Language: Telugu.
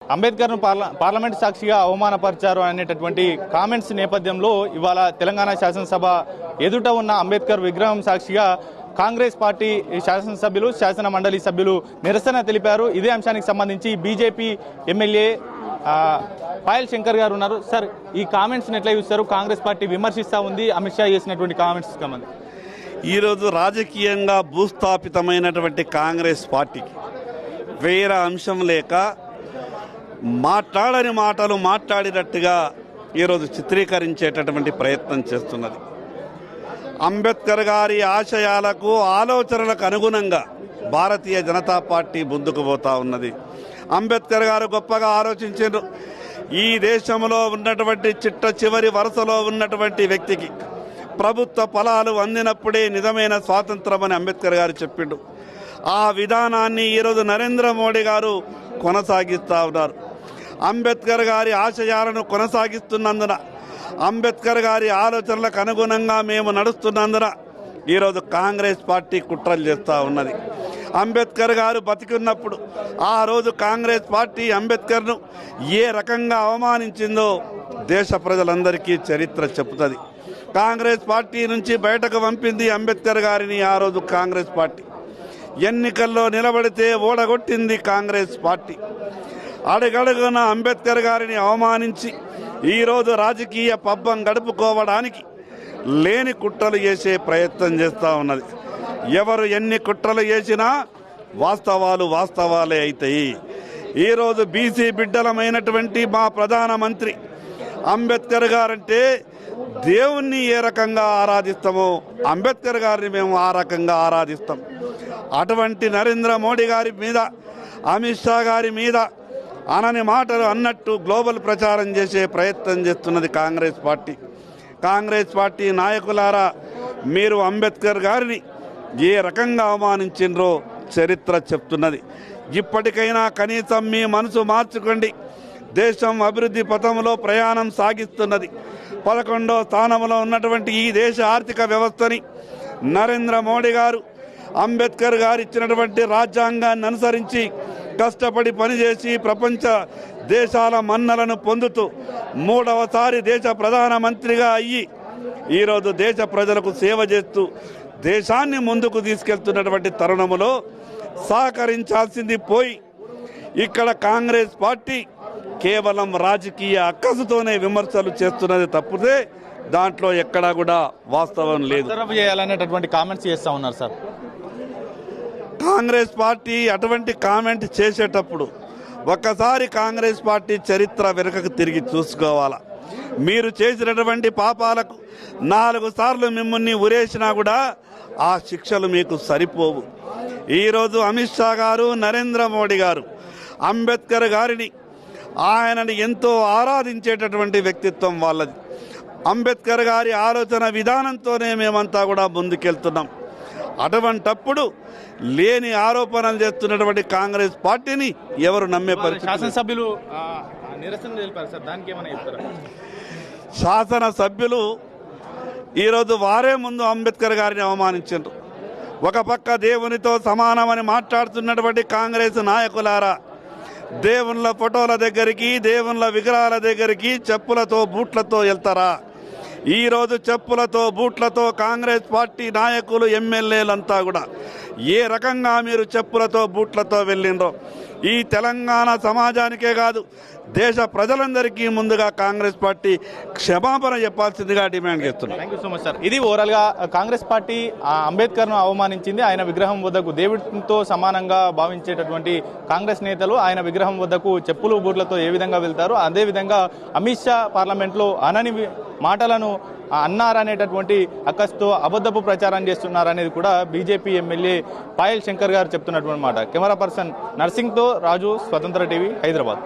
అంబేద్కర్ను పార్లమెంట్ సాక్షిగా అవమానపరిచారు అనేటటువంటి కామెంట్స్ నేపథ్యంలో ఇవాళ తెలంగాణ శాసనసభ ఎదుట ఉన్న అంబేద్కర్ విగ్రహం సాక్షిగా కాంగ్రెస్ పార్టీ శాసనసభ్యులు శాసన మండలి సభ్యులు నిరసన తెలిపారు. ఇదే అంశానికి సంబంధించి బీజేపీ ఎమ్మెల్యే పాయల్ శంకర్ గారు ఉన్నారు. సార్, ఈ కామెంట్స్ని ఎట్లా చూస్తారు? కాంగ్రెస్ పార్టీ విమర్శిస్తూ ఉంది అమిత్ షా చేసినటువంటి కామెంట్స్ సంబంధించి. ఈరోజు రాజకీయంగా భూస్థాపితమైనటువంటి కాంగ్రెస్ పార్టీకి వేరే అంశం లేక మాట్లాడని మాటలు మాట్లాడినట్టుగా ఈరోజు చిత్రీకరించేటటువంటి ప్రయత్నం చేస్తున్నది. అంబేద్కర్ గారి ఆశయాలకు ఆలోచనలకు అనుగుణంగా భారతీయ జనతా పార్టీ ముందుకు పోతా ఉన్నది. అంబేద్కర్ గారు గొప్పగా ఆలోచించారు. ఈ దేశంలో ఉన్నటువంటి చిట్ట చివరి వరుసలో ఉన్నటువంటి వ్యక్తికి ప్రభుత్వ ఫలాలు అందినప్పుడే నిజమైన స్వాతంత్రం అని అంబేద్కర్ గారు చెప్పిండు. ఆ విధానాన్ని ఈరోజు నరేంద్ర మోడీ గారు కొనసాగిస్తూ ఉన్నారు. అంబేద్కర్ గారి ఆశయాలను కొనసాగిస్తున్నందున, అంబేద్కర్ గారి ఆలోచనలకు అనుగుణంగా మేము నడుస్తున్నందున ఈరోజు కాంగ్రెస్ పార్టీ కుట్రలు చేస్తూ ఉన్నది. అంబేద్కర్ గారు బతికున్నప్పుడు ఆ రోజు కాంగ్రెస్ పార్టీ అంబేద్కర్ను ఏ రకంగా అవమానించిందో దేశ ప్రజలందరికీ చరిత్ర చెప్తుంది. కాంగ్రెస్ పార్టీ నుంచి బయటకు పంపింది అంబేద్కర్ గారిని ఆ రోజు కాంగ్రెస్ పార్టీ. ఎన్నికల్లో నిలబడితే ఓడగొట్టింది కాంగ్రెస్ పార్టీ. అడుగడుగున అంబేద్కర్ గారిని అవమానించి ఈరోజు రాజకీయ పబ్బం గడుపుకోవడానికి లేని కుట్రలు చేసే ప్రయత్నం చేస్తూ ఉన్నది. ఎవరు ఎన్ని కుట్రలు చేసినా వాస్తవాలు వాస్తవాలే అవుతాయి. ఈరోజు బీసీ బిడ్డలమైనటువంటి మా ప్రధానమంత్రి అంబేద్కర్ గారంటే దేవుణ్ణి ఏ రకంగా ఆరాధిస్తామో అంబేద్కర్ గారిని మేము ఆ రకంగా ఆరాధిస్తాం. అటువంటి నరేంద్ర మోడీ గారి మీద, అమిత్ షా గారి మీద అనని మాటలు అన్నట్టు గ్లోబల్ ప్రచారం చేసే ప్రయత్నం చేస్తున్నది కాంగ్రెస్ పార్టీ. కాంగ్రెస్ పార్టీ నాయకులారా, మీరు అంబేద్కర్ గారిని ఏ రకంగా అవమానించిండ్రో చరిత్ర చెప్తున్నది. ఇప్పటికైనా కనీసం మీ మనసు మార్చుకోండి. దేశం అభివృద్ధి పథంలో ప్రయాణం సాగిస్తున్నది. 11వ స్థానంలో ఉన్నటువంటి ఈ దేశ ఆర్థిక వ్యవస్థని నరేంద్ర మోడీ గారు అంబేద్కర్ గారు ఇచ్చినటువంటి రాజ్యాంగాన్ని అనుసరించి కష్టపడి పనిచేసి ప్రపంచ దేశాల మన్నలను పొందుతూ 3వసారి దేశ ప్రధానమంత్రిగా అయ్యి ఈరోజు దేశ ప్రజలకు సేవ చేస్తూ దేశాన్ని ముందుకు తీసుకెళ్తున్నటువంటి తరుణములో సహకరించాల్సింది పోయి ఇక్కడ కాంగ్రెస్ పార్టీ కేవలం రాజకీయ అక్కసుతోనే విమర్శలు చేస్తున్నది తప్పితే దాంట్లో ఎక్కడా కూడా వాస్తవం లేదు. చేయాలనేటటువంటి కామెంట్స్ చేస్తూ ఉన్నారు సార్. కాంగ్రెస్ పార్టీ అటువంటి కామెంట్ చేసేటప్పుడు ఒక్కసారి కాంగ్రెస్ పార్టీ చరిత్ర వెనుకకు తిరిగి చూసుకోవాలా. మీరు చేసినటువంటి పాపాలకు 4 సార్లు మిమ్మల్ని ఉరేసినా కూడా ఆ శిక్షలు మీకు సరిపోవు. ఈరోజు అమిత్ షా గారు, నరేంద్ర మోడీ గారు అంబేద్కర్ గారిని, ఆయనని ఎంతో ఆరాధించేటటువంటి వ్యక్తిత్వం వాళ్ళది. అంబేద్కర్ గారి ఆలోచన విధానంతోనే మేమంతా కూడా ముందుకెళ్తున్నాం. అటువంటప్పుడు లేని ఆరోపణలు చేస్తున్నటువంటి కాంగ్రెస్ పార్టీని ఎవరు నమ్మే పరిస్థితి? శాసనసభ్యులు నిరసన తెలిపారు సార్, దానికి ఏమైనా చెప్తారా? శాసనసభ్యులు ఈరోజు వారే ముందు అంబేద్కర్ గారిని అవమానించారు. ఒక పక్క దేవునితో సమానమని మాట్లాడుతున్నటువంటి కాంగ్రెస్ నాయకులారా, దేవుళ్ళ ఫోటోల దగ్గరికి, దేవుళ్ళ విగ్రహాల దగ్గరికి చెప్పులతో బూట్లతో వెళ్తారా? ఈరోజు చెప్పులతో బూట్లతో కాంగ్రెస్ పార్టీ నాయకులు, ఎమ్మెల్యేలంతా కూడా ఏ రకంగా మీరు చెప్పులతో బూట్లతో వెళ్ళిండ్రో ఈ తెలంగాణ సమాజానికే కాదు దేశ ప్రజలందరికీ ముందుగా కాంగ్రెస్ పార్టీ క్షమాపణ చెప్పాల్సిందిగా డిమాండ్ చేస్తున్నారు. Thank you so much sir. ఇది ఓవరాల్గా కాంగ్రెస్ పార్టీ అంబేద్కర్ను అవమానించింది. ఆయన విగ్రహం వద్దకు దేవుడితో సమానంగా భావించేటటువంటి కాంగ్రెస్ నేతలు ఆయన విగ్రహం వద్దకు చెప్పులు బూట్లతో ఏ విధంగా వెళ్తారు, అదేవిధంగా అమిత్ షా పార్లమెంట్లో అనని మాటలను అన్నారనేటటువంటి అక్కస్తో అబద్ధపు ప్రచారం చేస్తున్నారనేది కూడా బీజేపీ ఎమ్మెల్యే పాయల్ శంకర్ గారు చెప్తున్నటువంటి మాట. కెమెరా పర్సన్ నర్సింగ్తో రాజు, స్వతంత్ర టీవీ, హైదరాబాద్.